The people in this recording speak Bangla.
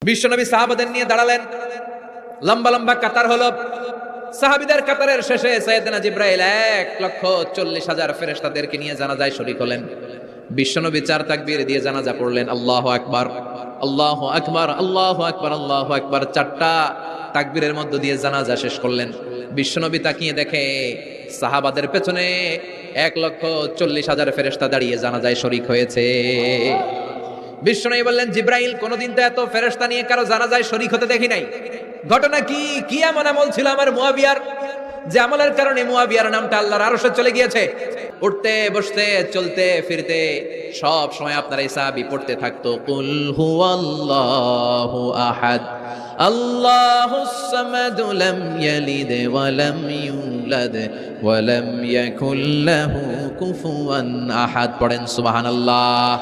বিশ্বনবী সাহাবাদের নিয়ে দাঁড়ালেন, লম্বা লম্বা কাতার হলো। সাহাবীদের কাতারের শেষে সাইয়েদনা জিবরাইল 1,40,000 ফেরেশতাদেরকে নিয়ে জানাজায় শরীক হলেন। বিশ্বনবী 4 তাকবীর দিয়ে জানাজা পড়লেন, আল্লাহু আকবার, আল্লাহু আকবার, আল্লাহু আকবার, আল্লাহু আকবার। 4টা তাকবীরের মধ্য দিয়ে জানাজা শেষ করলেন। বিশ্বনবী তাকিয়ে দেখে সাহাবাদের পেছনে 1,40,000 ফেরেশতা দাঁড়িয়ে জানাজায় শরীক হয়েছে। বিশ্বনবী বললেন, জিবরাইল, কোনদিন তো এত ফেরেশতা নিয়ে কারো জানাজায় শরীক হতে দেখি নাই। ঘটনা কি? কি এমন আমল ছিল আমার মুয়াবিয়ার, যে আমলের কারণে মুয়াবিয়ার নামটা আল্লাহর আরশে চলে গিয়েছে? উঠতে বসতে চলতে ফিরতে সব সময় আপনার এই সাহাবী পড়তে থাকতো, কুল হুয়াল্লাহু আহাদ, আল্লাহুস সামাদ, লাম ইয়ালিদ ওয়া লাম ইউলাদ ওয়া লাম ইয়াকুল লাহু কুফুয়ান আহাদ। পড়েন সুবহানাল্লাহ।